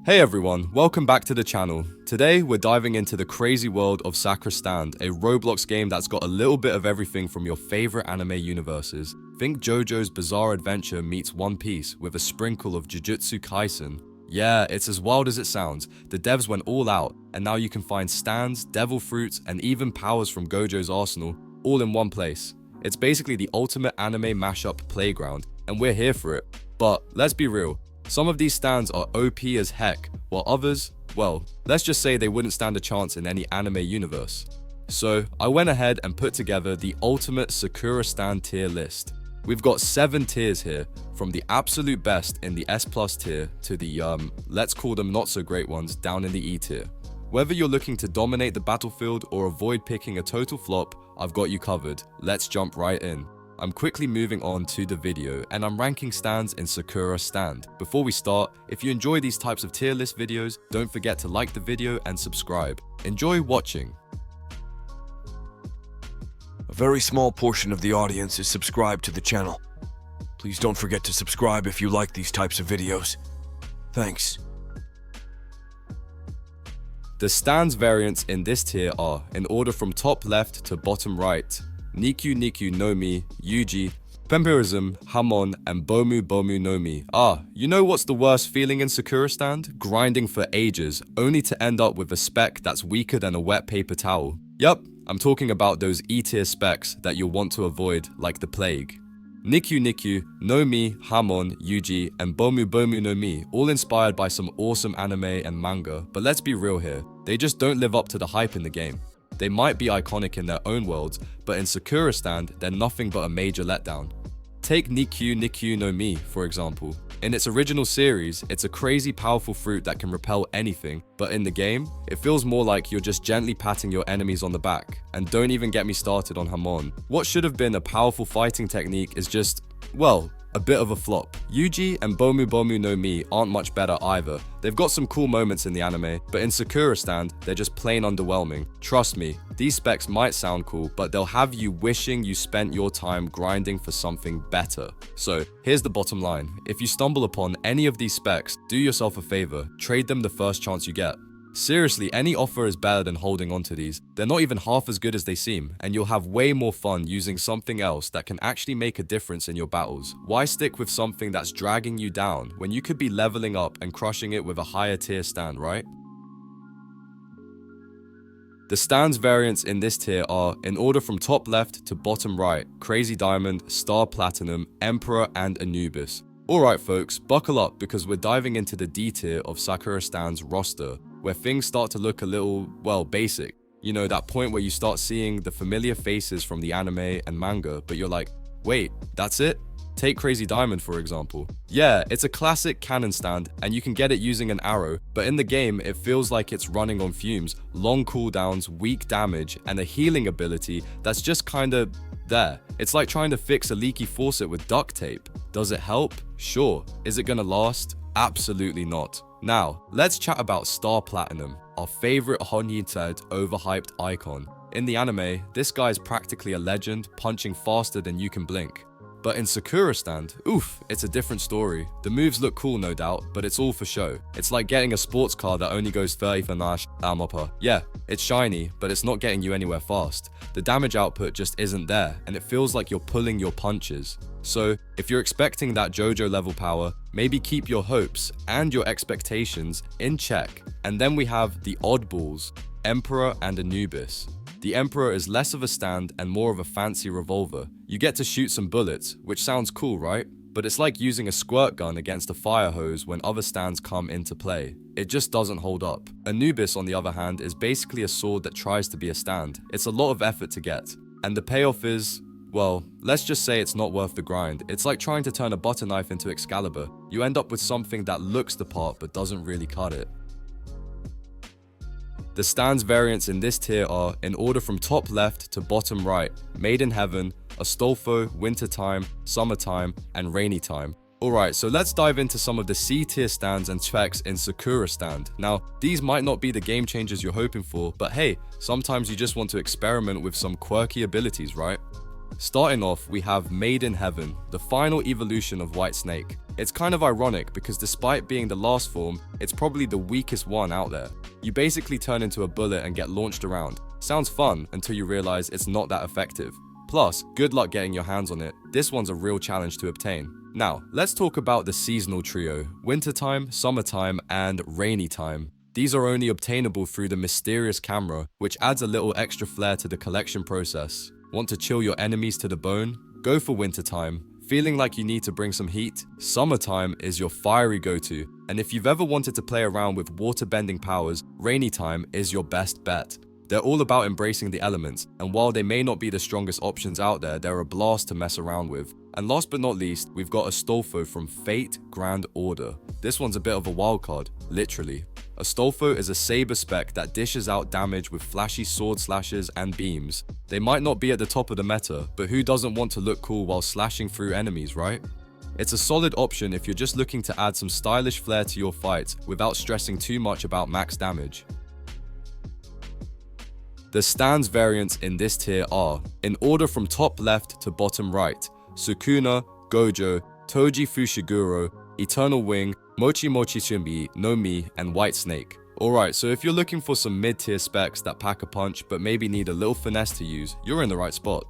Hey everyone, welcome back to the channel. Today we're diving into the crazy world of Sakura Stand, a Roblox game that's got a little bit of everything from your favorite anime universes. Think JoJo's Bizarre Adventure meets One Piece with a sprinkle of Jujutsu Kaisen. Yeah, it's as wild as it sounds. The devs went all out, and now you can find stands, devil fruits, and even powers from Gojo's arsenal, all in one place. It's basically the ultimate anime mashup playground, and we're here for it. But let's be real. Some of these stands are OP as heck, while others, well, let's just say they wouldn't stand a chance in any anime universe. So, I went ahead and put together the ultimate Sakura Stand Tier List. We've got 7 tiers here, from the absolute best in the S+ tier to the, let's call them not so great ones down in the E tier. Whether you're looking to dominate the battlefield or avoid picking a total flop, I've got you covered. Let's jump right in. I'm quickly moving on to the video, and I'm ranking stands in Sakura Stand. Before we start, if you enjoy these types of tier list videos, don't forget to like the video and subscribe. Enjoy watching. A very small portion of the audience is subscribed to the channel. Please don't forget to subscribe if you like these types of videos. Thanks. The stands variants in this tier are, in order from top left to bottom right, Nikyu Nikyu no Mi, Yuji, Vampirism, Hamon, and Bomu Bomu no Mi. You know what's the worst feeling in Sakura Stand? Grinding for ages, only to end up with a spec that's weaker than a wet paper towel. Yup, I'm talking about those E-tier specs that you'll want to avoid like the plague. Nikyu Nikyu, no Mi, Hamon, Yuji, and Bomu Bomu no Mi, all inspired by some awesome anime and manga, but let's be real here, they just don't live up to the hype in the game. They might be iconic in their own worlds, but in Sakura Stand, they're nothing but a major letdown. Take Nikyu Nikyu no Mi, for example. In its original series, it's a crazy powerful fruit that can repel anything, but in the game, it feels more like you're just gently patting your enemies on the back. And don't even get me started on Hamon. What should have been a powerful fighting technique is just, well, a bit of a flop. Yuji and Bomu Bomu no Mi aren't much better either. They've got some cool moments in the anime, but in Sakura Stand, they're just plain underwhelming. Trust me, these specs might sound cool, but they'll have you wishing you spent your time grinding for something better. So, here's the bottom line. If you stumble upon any of these specs, do yourself a favor, trade them the first chance you get. Seriously, any offer is better than holding on to these. They're not even half as good as they seem, and you'll have way more fun using something else that can actually make a difference in your battles. Why stick with something that's dragging you down when you could be leveling up and crushing it with a higher tier stand, right? The stands variants in this tier are, in order from top left to bottom right, Crazy Diamond, Star Platinum, Emperor, and Anubis. Alright folks, buckle up because we're diving into the D tier of Sakura Stand's roster, where things start to look a little, well, basic. You know, that point where you start seeing the familiar faces from the anime and manga, but you're like, wait, that's it? Take Crazy Diamond for example. Yeah, it's a classic cannon stand, and you can get it using an arrow, but in the game, it feels like it's running on fumes, long cooldowns, weak damage, and a healing ability that's just kinda there. It's like trying to fix a leaky faucet with duct tape. Does it help? Sure. Is it gonna last? Absolutely not. Now, let's chat about Star Platinum, our favorite Honynsed overhyped icon. In the anime, this guy's practically a legend, punching faster than you can blink. But in Sakura Stand, oof, it's a different story. The moves look cool no doubt, but it's all for show. It's like getting a sports car that only goes 30 km/h. Yeah, it's shiny, but it's not getting you anywhere fast. The damage output just isn't there, and it feels like you're pulling your punches. So, if you're expecting that JoJo level power, maybe keep your hopes and your expectations in check. And then we have the oddballs, Emperor and Anubis. The Emperor is less of a stand and more of a fancy revolver. You get to shoot some bullets, which sounds cool, right? But it's like using a squirt gun against a fire hose when other stands come into play. It just doesn't hold up. Anubis, on the other hand, is basically a sword that tries to be a stand. It's a lot of effort to get. And the payoff is, well, let's just say it's not worth the grind. It's like trying to turn a butter knife into Excalibur. You end up with something that looks the part but doesn't really cut it. The stands variants in this tier are, in order from top left to bottom right, Made in Heaven, Astolfo, Wintertime, Summertime, and Rainy Time. Alright, so let's dive into some of the C tier stands and specs in Sakura Stand. Now, these might not be the game changers you're hoping for, but hey, sometimes you just want to experiment with some quirky abilities, right? Starting off, we have Made in Heaven, the final evolution of White Snake. It's kind of ironic because despite being the last form, it's probably the weakest one out there. You basically turn into a bullet and get launched around. Sounds fun until you realize it's not that effective. Plus, good luck getting your hands on it. This one's a real challenge to obtain. Now, let's talk about the seasonal trio: wintertime, summertime, and rainy time. These are only obtainable through the mysterious camera, which adds a little extra flair to the collection process. Want to chill your enemies to the bone? Go for wintertime. Feeling like you need to bring some heat? Summertime is your fiery go-to. And if you've ever wanted to play around with water-bending powers, rainy time is your best bet. They're all about embracing the elements, and while they may not be the strongest options out there, they're a blast to mess around with. And last but not least, we've got Astolfo from Fate Grand Order. This one's a bit of a wild card, literally. Astolfo is a saber spec that dishes out damage with flashy sword slashes and beams. They might not be at the top of the meta, but who doesn't want to look cool while slashing through enemies, right? It's a solid option if you're just looking to add some stylish flair to your fights without stressing too much about max damage. The stands variants in this tier are, in order from top left to bottom right, Sukuna, Gojo, Toji Fushiguro, Eternal Wing, Mochi Mochi Shimbi, No Mi, and White Snake. Alright, so if you're looking for some mid-tier specs that pack a punch but maybe need a little finesse to use, you're in the right spot.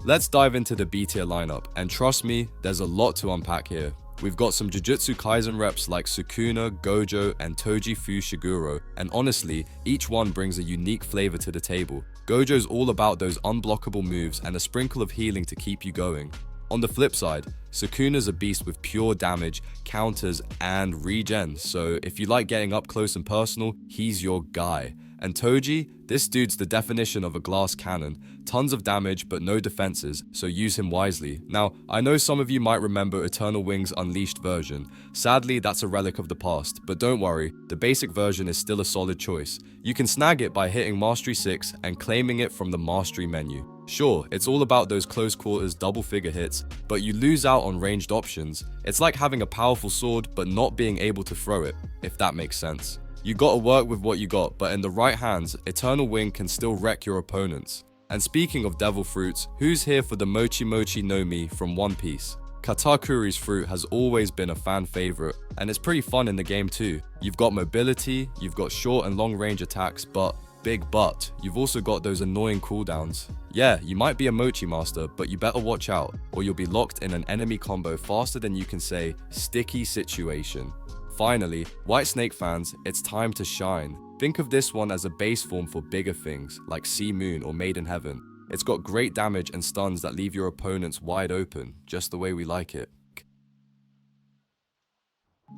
Let's dive into the B-tier lineup, and trust me, there's a lot to unpack here. We've got some Jujutsu Kaisen reps like Sukuna, Gojo, and Toji Fushiguro, and honestly, each one brings a unique flavor to the table. Gojo's all about those unblockable moves and a sprinkle of healing to keep you going. On the flip side, Sukuna's a beast with pure damage, counters, and regen, so if you like getting up close and personal, he's your guy. And Toji, this dude's the definition of a glass cannon. Tons of damage but no defenses, so use him wisely. Now, I know some of you might remember Eternal Wing's Unleashed version. Sadly, that's a relic of the past, but don't worry, the basic version is still a solid choice. You can snag it by hitting Mastery 6 and claiming it from the Mastery menu. Sure, it's all about those close quarters double figure hits, but you lose out on ranged options. It's like having a powerful sword but not being able to throw it, if that makes sense. You gotta work with what you got, but in the right hands, Eternal Wing can still wreck your opponents. And speaking of devil fruits, who's here for the Mochi Mochi no Mi from One Piece? Katakuri's fruit has always been a fan favorite, and it's pretty fun in the game too. You've got mobility, you've got short and long range attacks, but you've also got those annoying cooldowns. Yeah, you might be a Mochi master, but you better watch out, or you'll be locked in an enemy combo faster than you can say, sticky situation. Finally, White Snake fans, it's time to shine. Think of this one as a base form for bigger things, like Sea Moon or Made in Heaven. It's got great damage and stuns that leave your opponents wide open, just the way we like it.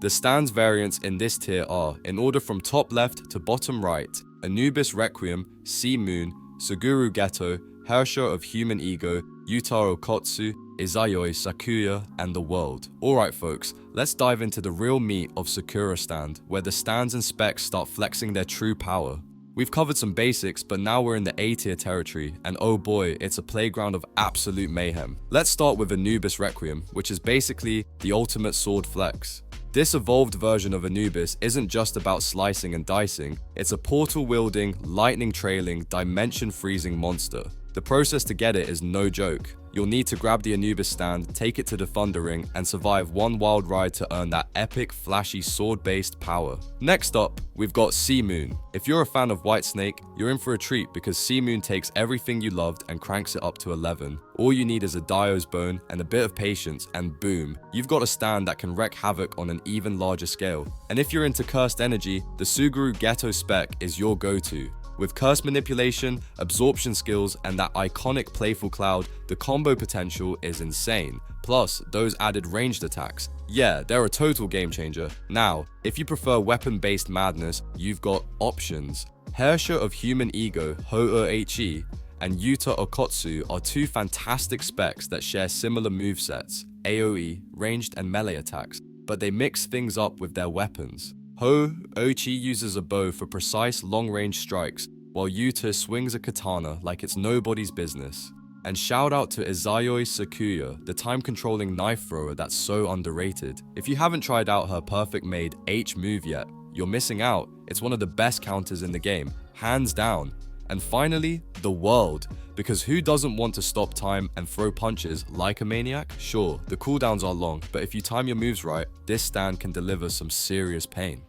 The stands variants in this tier are, in order from top left to bottom right, Anubis Requiem, Sea Moon, Suguru Ghetto, Herrscher of Human Ego, Yutaro Kotsu, Izayoi Sakuya, and the World. Alright folks, let's dive into the real meat of Sakura Stand, where the stands and specs start flexing their true power. We've covered some basics, but now we're in the A tier territory, and oh boy, it's a playground of absolute mayhem. Let's start with Anubis Requiem, which is basically the ultimate sword flex. This evolved version of Anubis isn't just about slicing and dicing, it's a portal-wielding, lightning-trailing, dimension-freezing monster. The process to get it is no joke. You'll need to grab the Anubis stand, take it to the Thunder Ring, and survive one wild ride to earn that epic, flashy, sword-based power. Next up, we've got Sea Moon. If you're a fan of White Snake, you're in for a treat because Sea Moon takes everything you loved and cranks it up to 11. All you need is a Dio's bone and a bit of patience, and boom, you've got a stand that can wreak havoc on an even larger scale. And if you're into cursed energy, the Suguru Ghetto spec is your go-to. With curse manipulation, absorption skills, and that iconic playful cloud, the combo potential is insane. Plus, those added ranged attacks. Yeah, they're a total game changer. Now, if you prefer weapon-based madness, you've got options. Herrscher of Human Ego, Ho-E-H-E, and Yuta Okotsu are two fantastic specs that share similar movesets, AoE, ranged and melee attacks, but they mix things up with their weapons. Ho-E-H-E uses a bow for precise long-range strikes, while Yuta swings a katana like it's nobody's business. And shout out to Izayoi Sakuya, the time-controlling knife thrower that's so underrated. If you haven't tried out her perfect made H move yet, you're missing out. It's one of the best counters in the game, hands down. And finally, the world. Because who doesn't want to stop time and throw punches like a maniac? Sure, the cooldowns are long, but if you time your moves right, this stand can deliver some serious pain.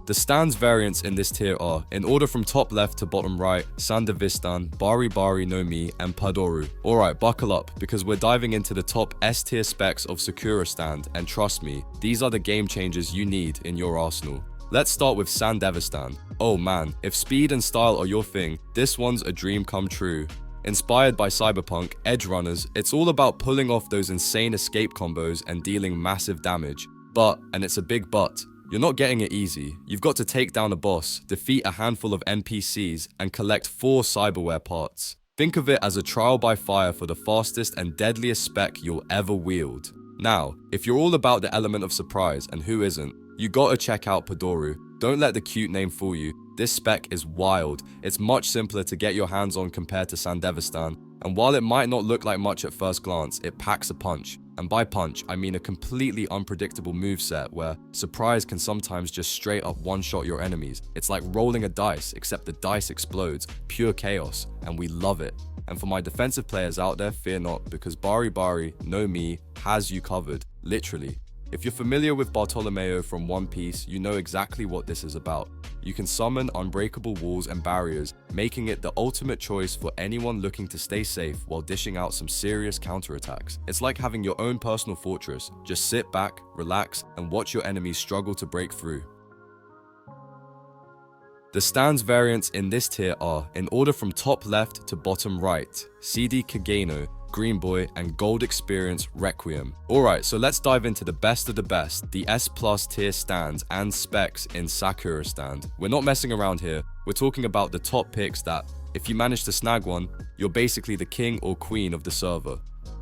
The stands variants in this tier are, in order from top left to bottom right, Sandavistan, Bari Bari no Mi, and Padoru. Alright, buckle up, because we're diving into the top S tier specs of Sakura Stand, and trust me, these are the game changers you need in your arsenal. Let's start with Sandavistan. Oh man, if speed and style are your thing, this one's a dream come true. Inspired by Cyberpunk, Edge Runners, it's all about pulling off those insane escape combos and dealing massive damage. But, and it's a big but, you're not getting it easy. You've got to take down a boss, defeat a handful of NPCs, and collect 4 cyberware parts. Think of it as a trial by fire for the fastest and deadliest spec you'll ever wield. Now, if you're all about the element of surprise, and who isn't, you gotta check out Padoru. Don't let the cute name fool you. This spec is wild. It's much simpler to get your hands on compared to Sandavistan, and while it might not look like much at first glance, it packs a punch. And by punch, I mean a completely unpredictable moveset where surprise can sometimes just straight up one-shot your enemies. It's like rolling a dice, except the dice explodes, pure chaos, and we love it. And for my defensive players out there, fear not, because Bari Bari no Mi has you covered, literally. If you're familiar with Bartolomeo from One Piece, you know exactly what this is about. You can summon unbreakable walls and barriers, making it the ultimate choice for anyone looking to stay safe while dishing out some serious counterattacks. It's like having your own personal fortress. Just sit back, relax, and watch your enemies struggle to break through. The stands variants in this tier are, in order from top left to bottom right, CD Kageno, Green Boy, and Gold Experience Requiem. Alright, so let's dive into the best of the best, the S+ tier stands and specs in Sakura Stand. We're not messing around here, we're talking about the top picks that, if you manage to snag one, you're basically the king or queen of the server.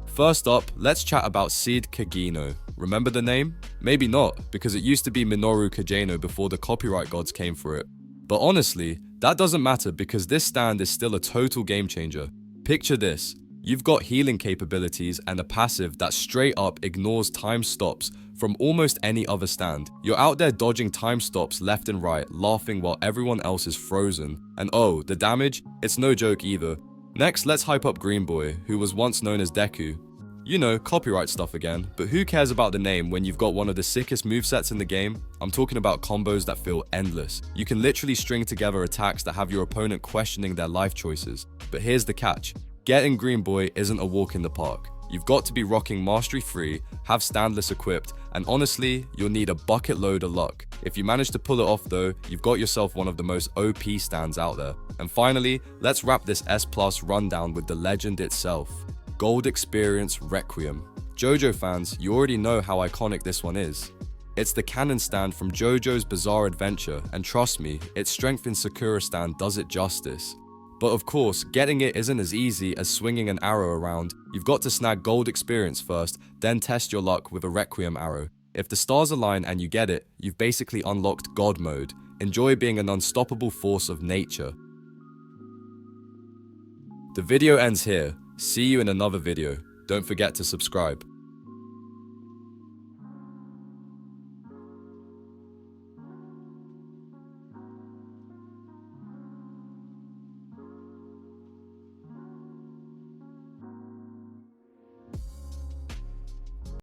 First up, let's chat about Seed Kageno. Remember the name? Maybe not, because it used to be Minoru Kageno before the copyright gods came for it. But honestly, that doesn't matter because this stand is still a total game changer. Picture this. You've got healing capabilities and a passive that straight up ignores time stops from almost any other stand. You're out there dodging time stops left and right, laughing while everyone else is frozen. And oh, the damage? It's no joke either. Next, let's hype up Green Boy, who was once known as Deku. You know, copyright stuff again, but who cares about the name when you've got one of the sickest movesets in the game? I'm talking about combos that feel endless. You can literally string together attacks that have your opponent questioning their life choices. But here's the catch. Getting Green Boy isn't a walk in the park. You've got to be rocking Mastery 3, have Standless equipped, and honestly, you'll need a bucket load of luck. If you manage to pull it off though, you've got yourself one of the most OP stands out there. And finally, let's wrap this S+ rundown with the legend itself. Gold Experience Requiem. JoJo fans, you already know how iconic this one is. It's the canon stand from JoJo's Bizarre Adventure, and trust me, its strength in Sakura Stand does it justice. But of course, getting it isn't as easy as swinging an arrow around. You've got to snag Gold Experience first, then test your luck with a Requiem arrow. If the stars align and you get it, you've basically unlocked God mode. Enjoy being an unstoppable force of nature. The video ends here. See you in another video. Don't forget to subscribe.